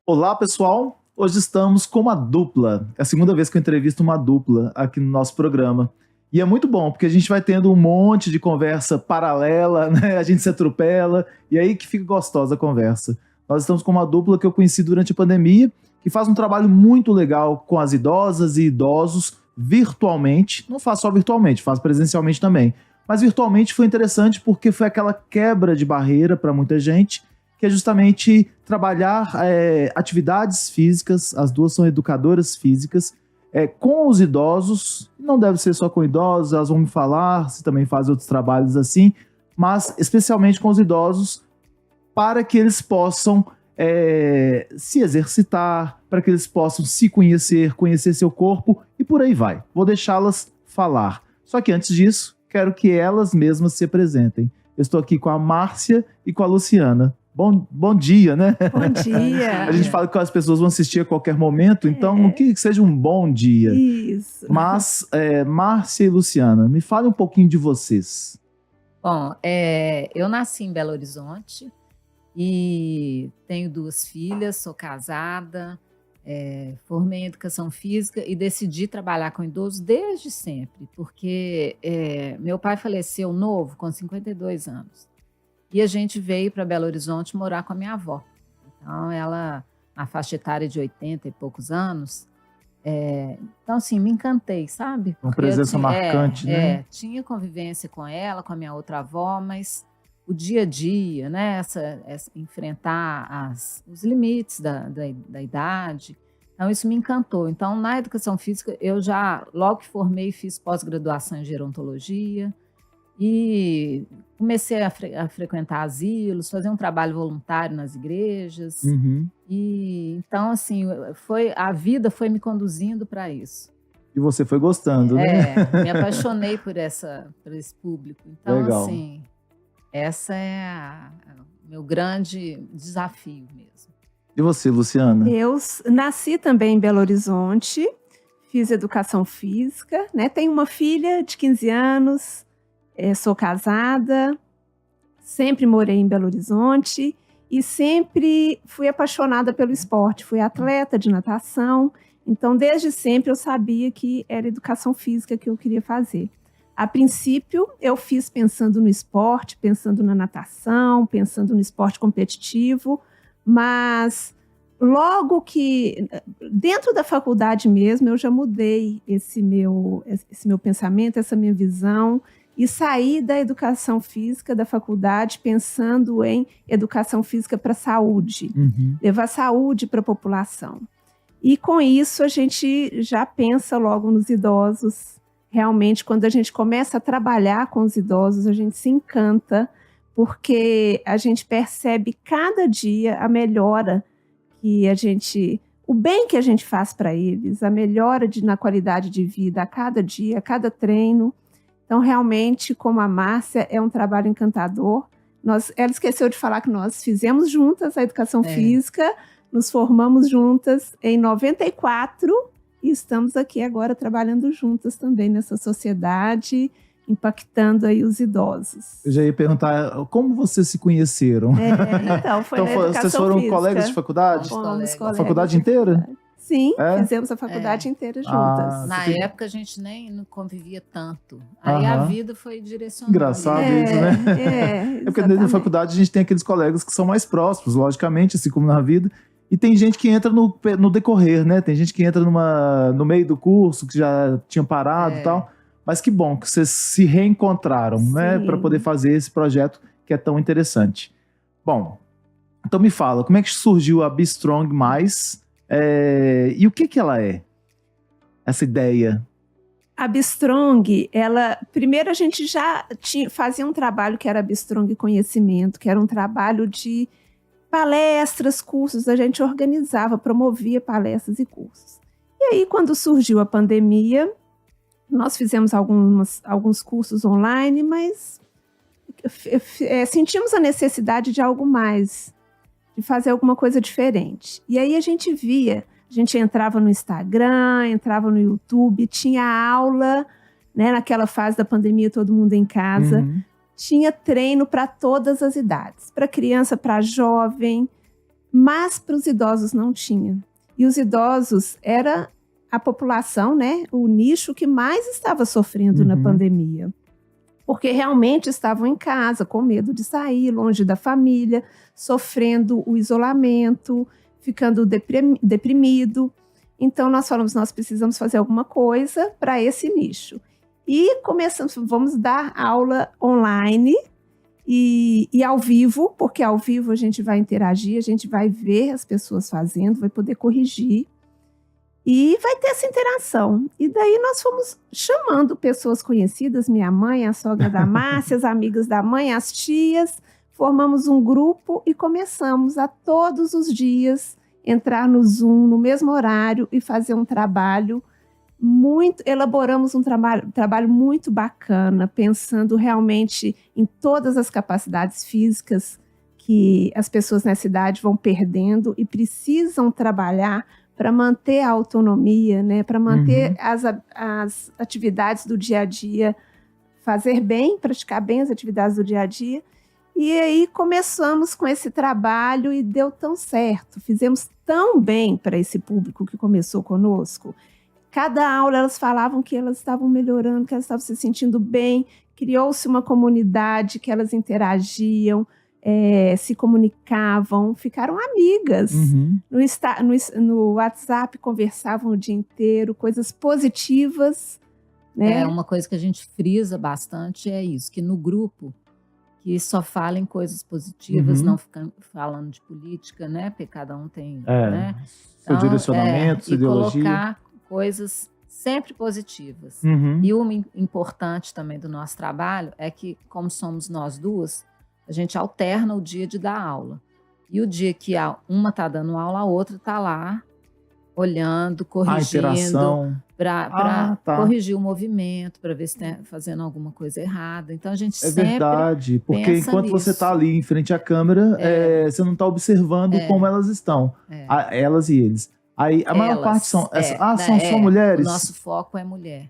Olá, pessoal! Hoje estamos com uma dupla. É a segunda vez que eu entrevisto uma dupla aqui no nosso programa. E é muito bom, porque a gente vai tendo um monte de conversa paralela, né? A gente se atropela, e aí que fica gostosa a conversa. Nós estamos com uma dupla que eu conheci durante a pandemia, que faz um trabalho muito legal com as idosas e idosos virtualmente. Não faz só virtualmente, faz presencialmente também. Mas virtualmente foi interessante porque foi aquela quebra de barreira para muita gente, que é justamente trabalhar atividades físicas. As duas são educadoras físicas, com os idosos. Não deve ser só com idosos, elas vão me falar se também fazem outros trabalhos assim, mas especialmente com os idosos, para que eles possam se exercitar, para que eles possam se conhecer, conhecer seu corpo e por aí vai. Vou deixá-las falar. Só que antes disso, quero que elas mesmas se apresentem. Eu estou aqui com a Márcia e com a Luciana. Bom dia, né? Bom dia. A gente fala que as pessoas vão assistir a qualquer momento, então que seja um bom dia. Isso. Mas, Márcia e Luciana, me fale um pouquinho de vocês. Bom, eu nasci em Belo Horizonte e tenho 2 filhas, sou casada, formei em educação física e decidi trabalhar com idosos desde sempre, porque meu pai faleceu novo, com 52 anos. E a gente veio para Belo Horizonte morar com a minha avó. Então, ela, na faixa etária de 80 e poucos anos, então, assim, me encantei, sabe? Uma presença marcante, né? Tinha convivência com ela, com a minha outra avó, mas o dia a dia, né? Enfrentar os limites da idade. Então, isso me encantou. Então, na educação física, eu já, logo que formei, fiz pós-graduação em gerontologia. E comecei a frequentar asilos, fazer um trabalho voluntário nas igrejas. Uhum. E então, assim, a vida foi me conduzindo para isso. E você foi gostando, né? Me apaixonei por esse público. Então, legal. Assim, essa é o meu grande desafio mesmo. E você, Luciana? Eu nasci também em Belo Horizonte, fiz educação física, né? Tenho uma filha de 15 anos, sou casada, sempre morei em Belo Horizonte e sempre fui apaixonada pelo esporte. Fui atleta de natação, então desde sempre eu sabia que era educação física que eu queria fazer. A princípio, eu fiz pensando no esporte, pensando na natação, pensando no esporte competitivo, mas logo que, dentro da faculdade mesmo, eu já mudei esse meu pensamento, essa minha visão, e saí da educação física da faculdade pensando em educação física para a saúde, levar saúde para a população. E com isso a gente já pensa logo nos idosos. Realmente, quando a gente começa a trabalhar com os idosos, a gente se encanta, porque a gente percebe cada dia a melhora o bem que a gente faz para eles, a melhora na qualidade de vida a cada dia, a cada treino. Então, realmente, como a Márcia, é um trabalho encantador. Ela esqueceu de falar que nós fizemos juntas a educação física, nos formamos juntas em 94 e estamos aqui agora trabalhando juntas também nessa sociedade, impactando aí os idosos. Eu já ia perguntar, como vocês se conheceram? Então, foi na educação vocês foram física. colegas de faculdade? Fomos A faculdade inteira? Sim, fizemos a faculdade inteira juntas. Na época a gente nem não convivia tanto. Aí a vida foi direcionando. Engraçado isso, né? Porque dentro da faculdade a gente tem aqueles colegas que são mais próximos, logicamente, assim como na vida. E tem gente que entra no decorrer, né? Tem gente que entra no meio do curso, que já tinha parado e tal. Mas que bom que vocês se reencontraram, né? Para poder fazer esse projeto que é tão interessante. Bom, então me fala, como é que surgiu a Be Strong Mais? E o que ela é? Essa ideia? A Be Strong, primeiro a gente já fazia um trabalho que era Be Strong Conhecimento, que era um trabalho de palestras, cursos, a gente organizava, promovia palestras e cursos. E aí, quando surgiu a pandemia, nós fizemos alguns cursos online, mas sentimos a necessidade de algo mais, de fazer alguma coisa diferente. E aí a gente entrava no Instagram, entrava no YouTube, tinha aula, né, naquela fase da pandemia, todo mundo em casa, tinha treino para todas as idades, para criança, para jovem, mas para os idosos não tinha. E os idosos era a população, né, o nicho que mais estava sofrendo na pandemia. Porque realmente estavam em casa, com medo de sair, longe da família, sofrendo o isolamento, ficando deprimido. Então, nós falamos, nós precisamos fazer alguma coisa para esse nicho. E começamos, vamos dar aula online e ao vivo, porque ao vivo a gente vai interagir, a gente vai ver as pessoas fazendo, vai poder corrigir. E vai ter essa interação. E daí nós fomos chamando pessoas conhecidas, minha mãe, a sogra da Márcia, as amigas da mãe, as tias. Formamos um grupo e começamos a todos os dias entrar no Zoom, no mesmo horário e fazer um trabalho elaboramos um trabalho muito bacana, pensando realmente em todas as capacidades físicas que as pessoas nessa idade vão perdendo e precisam trabalhar para manter a autonomia, né? Para manter as atividades do dia a dia, fazer bem, praticar bem as atividades do dia a dia. E aí começamos com esse trabalho e deu tão certo. Fizemos tão bem para esse público que começou conosco. Cada aula elas falavam que elas estavam melhorando, que elas estavam se sentindo bem. Criou-se uma comunidade que elas interagiam, se comunicavam, ficaram amigas. No WhatsApp conversavam o dia inteiro, coisas positivas. Né? Uma coisa que a gente frisa bastante é isso, que no grupo, que só falem coisas positivas, não ficam falando de política, né? Porque cada um tem né? Seu direcionamento, sua ideologia. E colocar coisas sempre positivas. E uma importante também do nosso trabalho é que, como somos nós duas, a gente alterna o dia de dar aula. E o dia que uma está dando aula, a outra está lá, olhando, corrigindo, para corrigir o movimento, para ver se está fazendo alguma coisa errada. Então, a gente sempre verdade, porque enquanto você está ali em frente à câmera, você não está observando como elas estão, elas e eles. Aí, a maior parte são só mulheres? O nosso foco é mulher.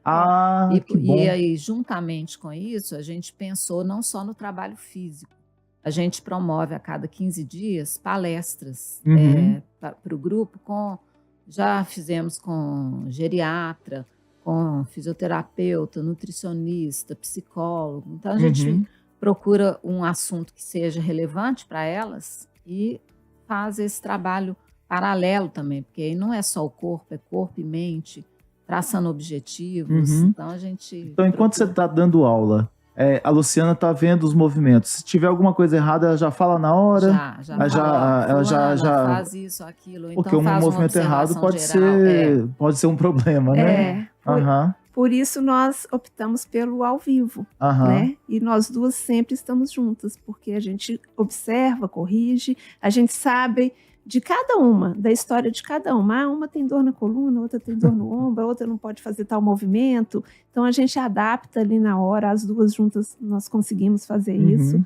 Que bom. E aí, juntamente com isso, a gente pensou não só no trabalho físico. A gente promove a cada 15 dias palestras para o grupo. Já fizemos com geriatra, com fisioterapeuta, nutricionista, psicólogo. Então, a gente procura um assunto que seja relevante para elas e faz esse trabalho paralelo também, porque aí não é só o corpo, é corpo e mente, traçando objetivos. Então, enquanto você está dando aula, a Luciana está vendo os movimentos. Se tiver alguma coisa errada, ela já fala na hora? Ela já faz isso, aquilo. Porque então um movimento errado pode ser um problema, né? Por isso nós optamos pelo ao vivo, né? E nós duas sempre estamos juntas, porque a gente observa, corrige, a gente sabe de cada uma, da história de cada uma. Uma tem dor na coluna, outra tem dor no ombro, a outra não pode fazer tal movimento. Então, a gente adapta ali na hora, as duas juntas nós conseguimos fazer isso.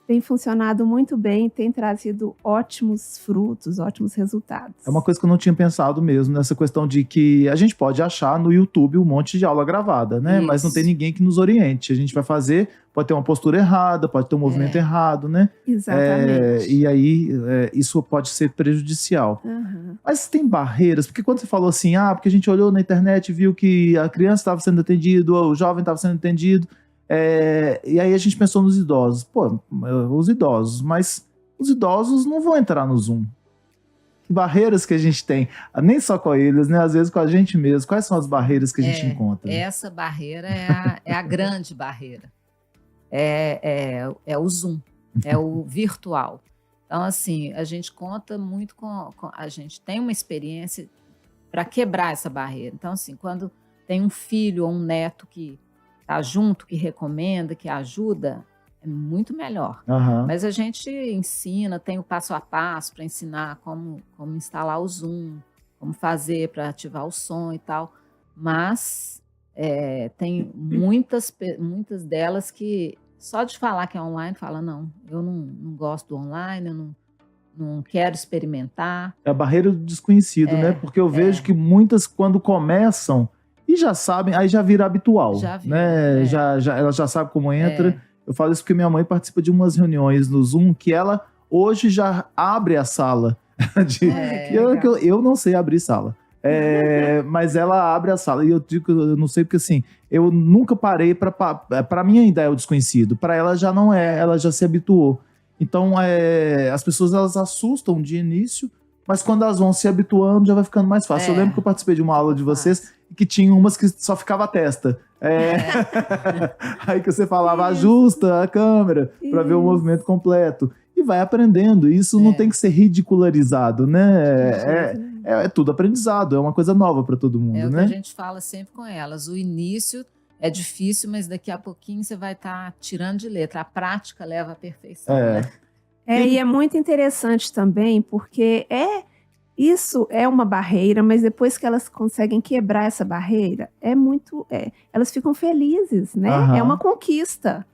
Tem funcionado muito bem, tem trazido ótimos frutos, ótimos resultados. É uma coisa que eu não tinha pensado mesmo, nessa questão de que a gente pode achar no YouTube um monte de aula gravada, né? Isso. Mas não tem ninguém que nos oriente. A gente vai fazer, pode ter uma postura errada, pode ter um movimento errado, né? Exatamente. E aí, isso pode ser prejudicial. Mas tem barreiras, porque quando você falou assim, porque a gente olhou na internet e viu que a criança estava sendo atendida, o jovem estava sendo atendido, e aí a gente pensou nos idosos. Mas os idosos não vão entrar no Zoom. Que barreiras que a gente tem, nem só com eles, né? Às vezes com a gente mesmo. Quais são as barreiras que a gente encontra? Essa barreira é a grande barreira. É o Zoom, é o virtual. Então, assim, a gente conta muito a gente tem uma experiência para quebrar essa barreira. Então, assim, quando tem um filho ou um neto que está junto, que recomenda, que ajuda, é muito melhor. Mas a gente ensina, tem o passo a passo para ensinar como instalar o Zoom, como fazer para ativar o som e tal. Mas tem muitas delas que só de falar que é online, fala, não, eu não gosto do online, eu não quero experimentar. É a barreira do desconhecido, né? Porque eu vejo que muitas, quando começam, e já sabem, aí já vira habitual. Né? Ela já sabe como entra. Eu falo isso porque minha mãe participa de umas reuniões no Zoom que ela hoje já abre a sala Eu não sei abrir sala. Mas ela abre a sala. E eu digo, eu não sei porque assim, eu nunca parei para mim ainda é o desconhecido. Para ela já não é, ela já se habituou. Então as pessoas elas assustam de início, mas quando elas vão se habituando já vai ficando mais fácil. Eu lembro que eu participei de uma aula de vocês que tinha umas que só ficava a testa. Aí que você falava, ajusta a câmera para ver o movimento completo. E vai aprendendo. Isso não tem que ser ridicularizado, né? É tudo aprendizado, é uma coisa nova para todo mundo, né? É o que a gente fala sempre com elas. O início é difícil, mas daqui a pouquinho você vai estar tirando de letra. A prática leva à perfeição, né? E é muito interessante também, porque isso é uma barreira, mas depois que elas conseguem quebrar essa barreira, elas ficam felizes, né? É uma conquista.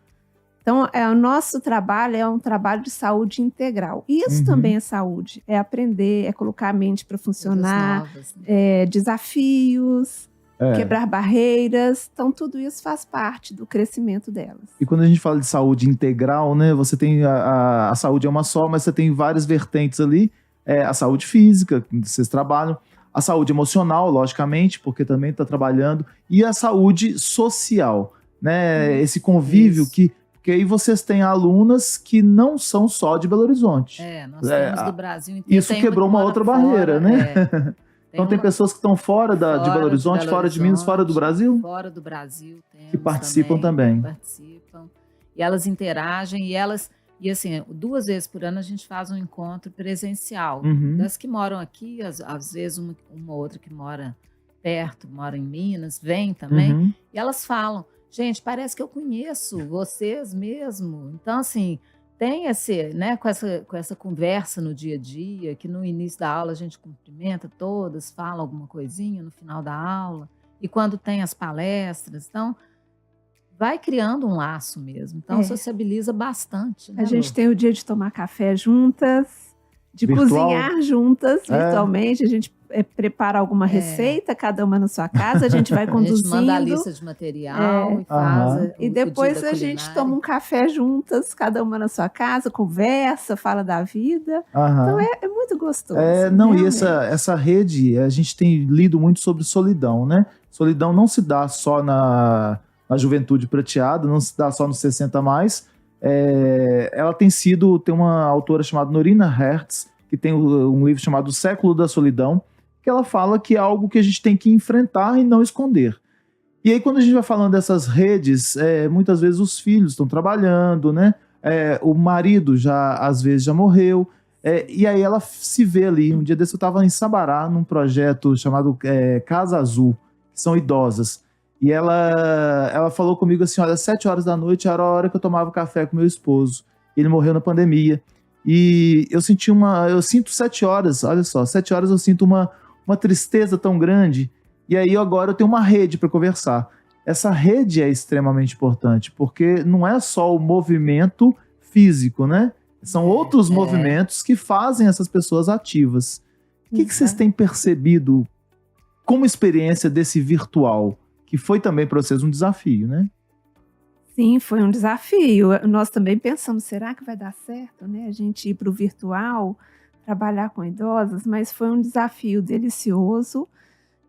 Então, o nosso trabalho é um trabalho de saúde integral. Isso também é saúde. É aprender, é colocar a mente para funcionar, novas, né? Desafios, quebrar barreiras. Então, tudo isso faz parte do crescimento delas. E quando a gente fala de saúde integral, né? Você tem a saúde é uma só, mas você tem várias vertentes ali. A saúde física, que vocês trabalham. A saúde emocional, logicamente, porque também está trabalhando. E a saúde social, né? Esse convívio Porque aí vocês têm alunas que não são só de Belo Horizonte. Nós temos do Brasil inteiro. Isso quebrou uma outra barreira, né? Então tem pessoas que estão fora de Belo Horizonte, fora de Minas, fora do Brasil? Fora do Brasil. Que participam também. Participam. E elas interagem e assim, 2 vezes por ano a gente faz um encontro presencial. Das que moram aqui, às vezes uma outra que mora perto, mora em Minas, vem também. E elas falam, gente, parece que eu conheço vocês mesmo. Então, assim, tem né, com essa conversa no dia a dia, que no início da aula a gente cumprimenta todas, fala alguma coisinha no final da aula. E quando tem as palestras, então, vai criando um laço mesmo. Então, sociabiliza bastante. Né, a gente tem o dia de tomar café juntas, de cozinhar juntas, virtualmente. A gente prepara alguma receita, cada uma na sua casa, a gente vai conduzindo. A gente manda a lista de material e faz e depois a gente toma um café juntas, cada uma na sua casa, conversa, fala da vida. Então é muito gostoso. E essa rede, a gente tem lido muito sobre solidão, né? Solidão não se dá só na juventude prateada, não se dá só nos 60 mais. Ela tem uma autora chamada Norina Hertz, que tem um livro chamado O Século da Solidão, que ela fala que é algo que a gente tem que enfrentar e não esconder. E aí, quando a gente vai falando dessas redes, muitas vezes os filhos estão trabalhando, né? O marido às vezes já morreu, e aí ela se vê ali. Um dia desse eu estava em Sabará, num projeto chamado Casa Azul, que são idosas. E ela falou comigo assim, olha, 7 horas da noite era a hora que eu tomava café com meu esposo. Ele morreu na pandemia. E eu sinto 7 horas, olha só, 7 horas eu sinto uma tristeza tão grande. E aí agora eu tenho uma rede para conversar. Essa rede é extremamente importante, porque não é só o movimento físico, né? São outros movimentos que fazem essas pessoas ativas. O que vocês têm percebido como experiência desse virtual? Que foi também para vocês um desafio, né? Sim, foi um desafio. Nós também pensamos, será que vai dar certo, né? A gente ir para o virtual, trabalhar com idosas, mas foi um desafio delicioso,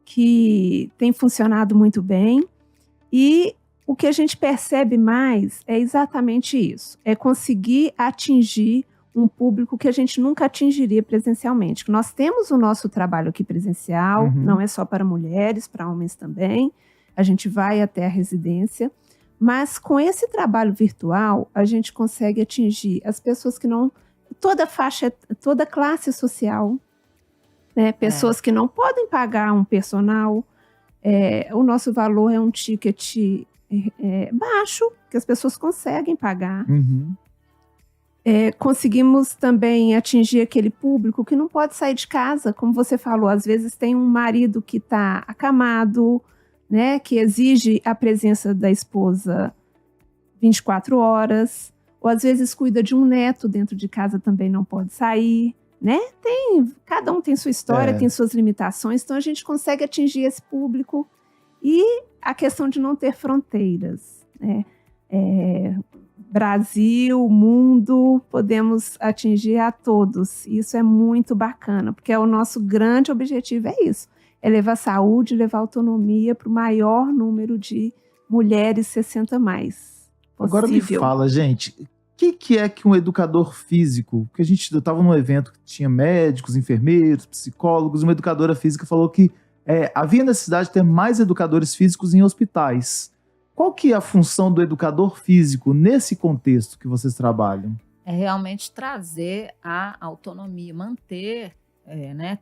que tem funcionado muito bem. E o que a gente percebe mais é exatamente isso. É conseguir atingir um público que a gente nunca atingiria presencialmente. Nós temos o nosso trabalho aqui presencial, não é só para mulheres, para homens também. A gente vai até a residência, mas com esse trabalho virtual, a gente consegue atingir as pessoas que não... toda classe social, né? Pessoas que não podem pagar um personal. O nosso valor é um ticket baixo, que as pessoas conseguem pagar. Conseguimos também atingir aquele público que não pode sair de casa, como você falou, às vezes tem um marido que está acamado, né, que exige a presença da esposa 24 horas, ou às vezes cuida de um neto dentro de casa, também não pode sair, né? Cada um tem sua história, tem suas limitações, então a gente consegue atingir esse público. E a questão de não ter fronteiras, né? Brasil, mundo, podemos atingir a todos. Isso é muito bacana, porque o nosso grande objetivo é isso, é levar saúde, levar autonomia para o maior número de mulheres 60 mais possível. Agora me fala, gente, o que é que um educador físico, porque eu estava num evento que tinha médicos, enfermeiros, psicólogos, uma educadora física falou que havia necessidade de ter mais educadores físicos em hospitais. Qual que é a função do educador físico nesse contexto que vocês trabalham? É realmente trazer a autonomia, manter,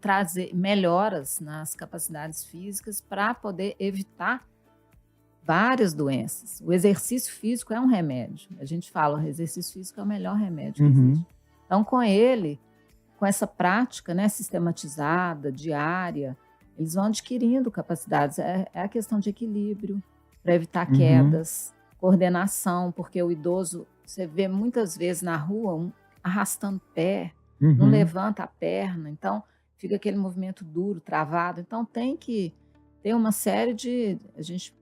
trazer melhoras nas capacidades físicas para poder evitar várias doenças. O exercício físico é um remédio. A gente fala, o exercício físico é o melhor remédio que existe. Então, com ele, com essa prática, né, sistematizada, diária, eles vão adquirindo capacidades. É a questão de equilíbrio, para evitar quedas, coordenação, porque o idoso, você vê muitas vezes na rua, arrastando pé, não levanta a perna, então fica aquele movimento duro, travado. Então tem que ter uma série de... A gente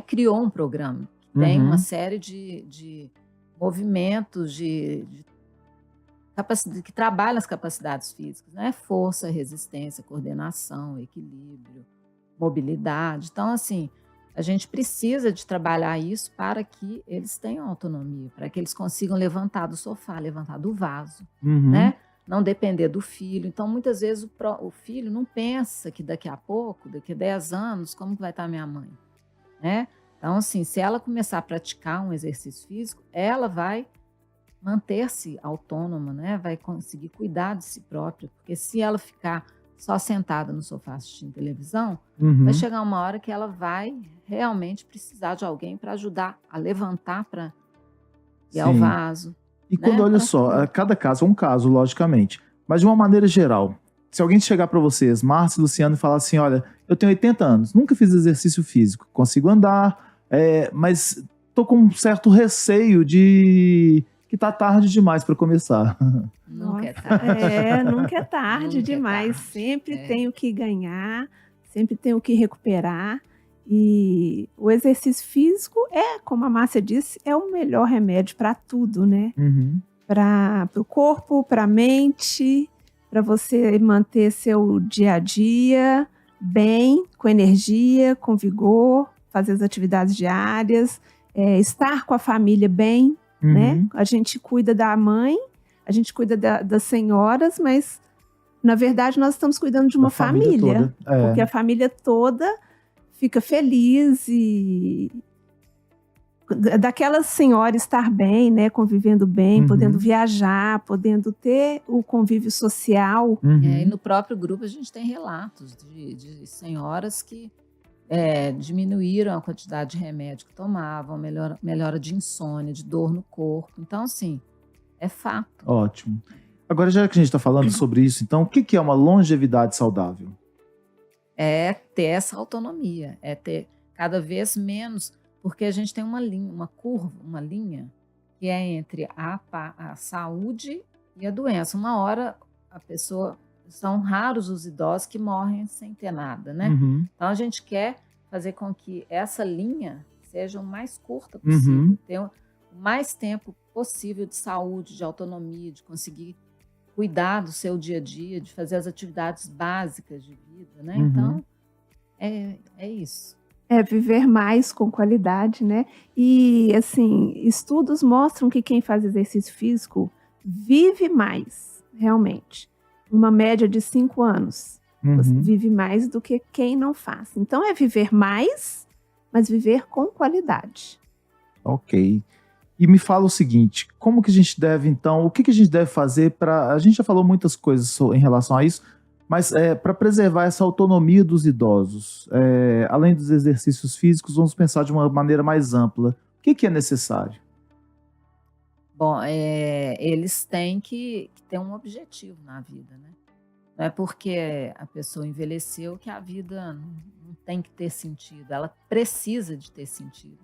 criou um programa que tem uma série de movimentos que trabalham as capacidades físicas, né? Força, resistência, coordenação, equilíbrio, mobilidade. Então, assim, a gente precisa de trabalhar isso para que eles tenham autonomia, para que eles consigam levantar do sofá, levantar do vaso, né? Não depender do filho. Então, muitas vezes, o filho não pensa que daqui a pouco, daqui a 10 anos, como que vai estar minha mãe, né? Então, assim, se ela começar a praticar um exercício físico, ela vai manter-se autônoma, né? Vai conseguir cuidar de si própria, porque se ela ficar só sentada no sofá assistindo televisão, vai chegar uma hora que ela vai realmente precisar de alguém para ajudar a levantar para ir ao vaso. E quando, olha só, cada caso é um caso, logicamente, mas de uma maneira geral, se alguém chegar para vocês, Márcia e Luciano, e falar assim, olha, eu tenho 80 anos, nunca fiz exercício físico, consigo andar, mas tô com um certo receio de que tá tarde demais para começar. Nunca é tarde. Nunca é tarde demais. Sempre tenho que ganhar, sempre tenho que recuperar. E o exercício físico como a Márcia disse, é o melhor remédio para tudo, né? Para o corpo, para a mente, para você manter seu dia a dia bem, com energia, com vigor, fazer as atividades diárias, estar com a família bem, né? A gente cuida da mãe, a gente cuida das senhoras, mas na verdade nós estamos cuidando de uma família porque a família toda fica feliz e daquela senhora estar bem, né? Convivendo bem, podendo viajar, podendo ter o convívio social. E no próprio grupo a gente tem relatos de senhoras que diminuíram a quantidade de remédio que tomavam, melhora de insônia, de dor no corpo. Então, assim, é fato. Ótimo. Agora, já que a gente está falando sobre isso, então, o que é uma longevidade saudável? É ter essa autonomia, é ter cada vez menos, porque a gente tem uma linha, uma curva, uma linha, que é entre a saúde e a doença. Uma hora a pessoa... São raros os idosos que morrem sem ter nada, né? Então, a gente quer fazer com que essa linha seja o mais curta possível, ter o mais tempo possível de saúde, de autonomia, de conseguir cuidar do seu dia a dia, de fazer as atividades básicas de vida, né? Então, é isso. É viver mais com qualidade, né? E, assim, estudos mostram que quem faz exercício físico vive mais, realmente. Uma média de 5 anos. Você vive mais do que quem não faz. Então, é viver mais, mas viver com qualidade. Ok. E me fala o seguinte, como que a gente deve, então, o que a gente deve fazer para... A gente já falou muitas coisas em relação a isso, mas para preservar essa autonomia dos idosos, além dos exercícios físicos, vamos pensar de uma maneira mais ampla. O que é necessário? Bom, eles têm que ter um objetivo na vida, né? Não é porque a pessoa envelheceu que a vida não tem que ter sentido, ela precisa de ter sentido.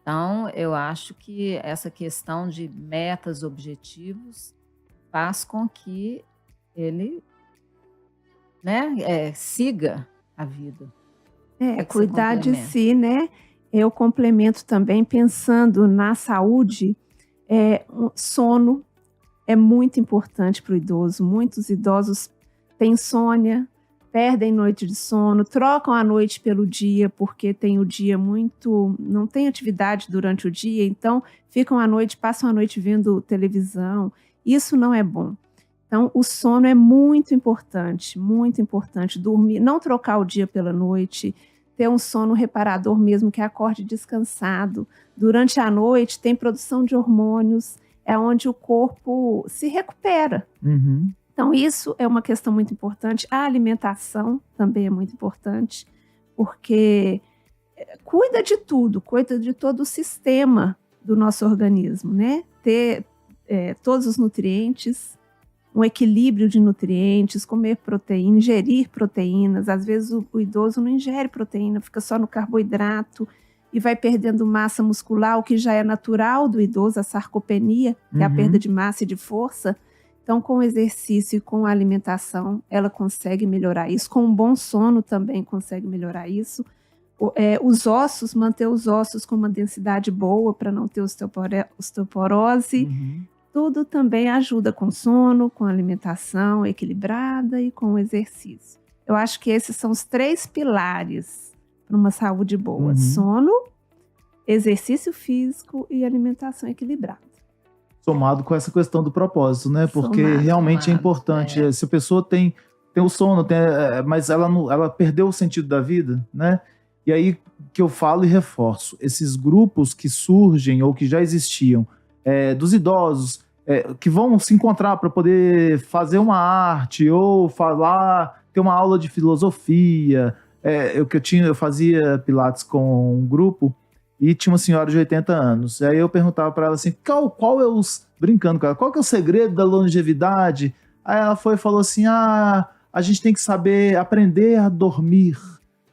Então, eu acho que essa questão de metas, objetivos, faz com que ele, né, siga a vida. Cuidar de si, né? Eu complemento também pensando na saúde. Sono é muito importante para o idoso. Muitos idosos têm insônia, perdem noite de sono, trocam a noite pelo dia, porque tem o dia não tem atividade durante o dia, então passam a noite vendo televisão. Isso não é bom. Então, o sono é muito importante dormir, não trocar o dia pela noite, ter um sono reparador mesmo, que acorde descansado. Durante a noite tem produção de hormônios, é onde o corpo se recupera. Uhum. Então, isso é uma questão muito importante. A alimentação também é muito importante, porque cuida de tudo, cuida de todo o sistema do nosso organismo, né? Ter todos os nutrientes, um equilíbrio de nutrientes, comer proteína, ingerir proteínas. Às vezes o idoso não ingere proteína, fica só no carboidrato e vai perdendo massa muscular, o que já é natural do idoso, a sarcopenia, que é a perda de massa e de força. Então, com o exercício e com a alimentação, ela consegue melhorar isso. Com um bom sono também consegue melhorar isso. Os ossos, manter os ossos com uma densidade boa para não ter osteoporose. Uhum. Tudo também ajuda com sono, com alimentação equilibrada e com o exercício. Eu acho que esses são os 3 pilares para uma saúde boa. Uhum. Sono, exercício físico e alimentação equilibrada. Somado com essa questão do propósito, né? Porque Somado, realmente é importante. Se a pessoa tem o sono, mas ela perdeu o sentido da vida, né? E aí que eu falo e reforço, esses grupos que surgem ou que já existiam, dos idosos, que vão se encontrar para poder fazer uma arte ou ter uma aula de filosofia. Eu fazia pilates com um grupo e tinha uma senhora de 80 anos. Aí eu perguntava para ela assim, brincando com ela, qual que é o segredo da longevidade? Aí ela falou assim, a gente tem que saber aprender a dormir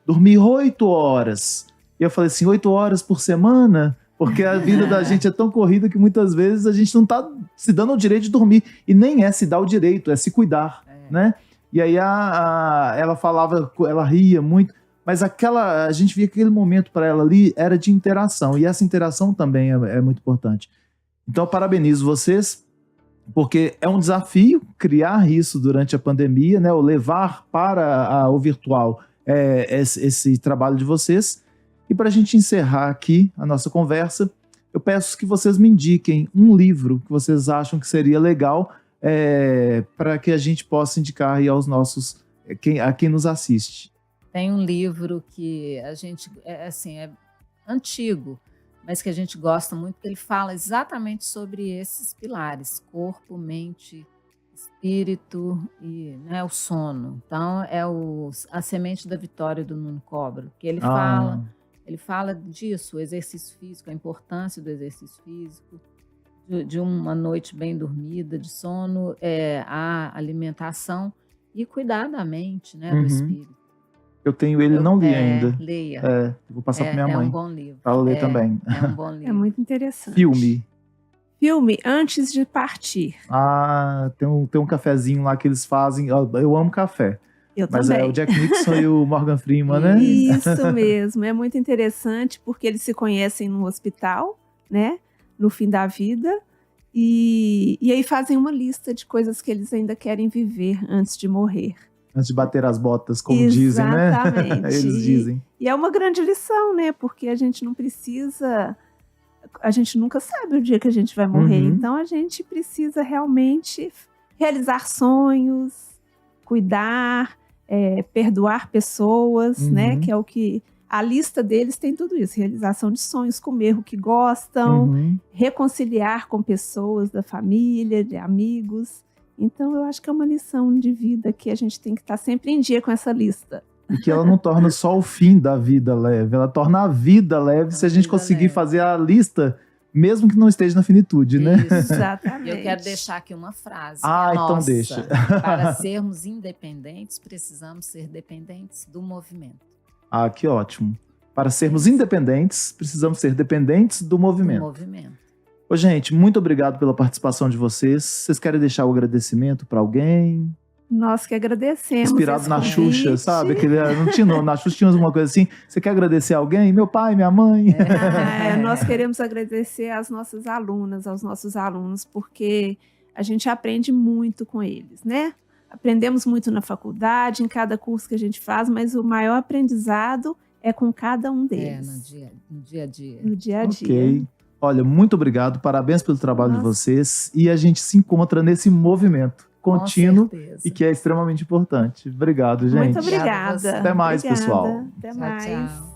8 horas. E eu falei assim, 8 horas por semana? Porque a vida da gente é tão corrida que muitas vezes a gente não tá se dando o direito de dormir. E nem é se dar o direito, é se cuidar, né? E aí ela falava, ela ria muito, mas a gente via que aquele momento para ela ali era de interação. E essa interação também é muito importante. Então eu parabenizo vocês, porque é um desafio criar isso durante a pandemia, né? Ou levar para o virtual esse trabalho de vocês. E para a gente encerrar aqui a nossa conversa, eu peço que vocês me indiquem um livro que vocês acham que seria legal para que a gente possa indicar aí aos nossos, a quem nos assiste. Tem um livro que a gente, é antigo, mas que a gente gosta muito, porque ele fala exatamente sobre esses pilares: corpo, mente, espírito e, né, o sono. Então, é A Semente da Vitória, do Nuno Cobra, que ele fala disso, o exercício físico, a importância do exercício físico, de uma noite bem dormida, de sono, a alimentação e cuidar da mente, né, do espírito. Eu tenho ele, não li ainda. Leia. Vou passar para minha mãe. É um bom livro. Para ler também. É um bom livro. É muito interessante. Filme, Antes de Partir. Tem um cafezinho lá que eles fazem. Eu amo café. Eu Mas também. é o Jack Nicholson e o Morgan Freeman, né? Isso mesmo. É muito interessante porque eles se conhecem no hospital, né? No fim da vida. E aí fazem uma lista de coisas que eles ainda querem viver antes de morrer. Antes de bater as botas, como dizem, né? Exatamente. Eles dizem. E é uma grande lição, né? Porque a gente não precisa... A gente nunca sabe o dia que a gente vai morrer. Então, a gente precisa realmente realizar sonhos, cuidar, perdoar pessoas, né? Que é o que... A lista deles tem tudo isso. Realização de sonhos, comer o que gostam, reconciliar com pessoas da família, de amigos. Então, eu acho que é uma lição de vida que a gente tem que estar sempre em dia com essa lista. E que ela não torna só o fim da vida leve, ela torna a vida leve se a gente conseguir fazer a lista, mesmo que não esteja na finitude, né? Exatamente. Eu quero deixar aqui uma frase. Então deixa. Para sermos independentes, precisamos ser dependentes do movimento. Que ótimo. Para sermos independentes, precisamos ser dependentes do movimento. Ô, gente, muito obrigado pela participação de vocês. Vocês querem deixar o agradecimento para alguém? Nós que agradecemos. Inspirado esse na convite. Xuxa, sabe? Não tinha, na Xuxa tinha alguma coisa assim. Você quer agradecer alguém? Meu pai, minha mãe. Nós queremos agradecer às nossas alunas, aos nossos alunos, porque a gente aprende muito com eles, né? Aprendemos muito na faculdade, em cada curso que a gente faz, mas o maior aprendizado é com cada um deles. No dia a dia. No dia a dia. Ok. Olha, muito obrigado, parabéns pelo trabalho de Nossa. vocês. E a gente se encontra nesse movimento contínuo Com certeza. e que é extremamente importante. Obrigado, gente. Muito Obrigada a obrigada. você. Até mais, Obrigada. pessoal. Até Tchau, mais. tchau.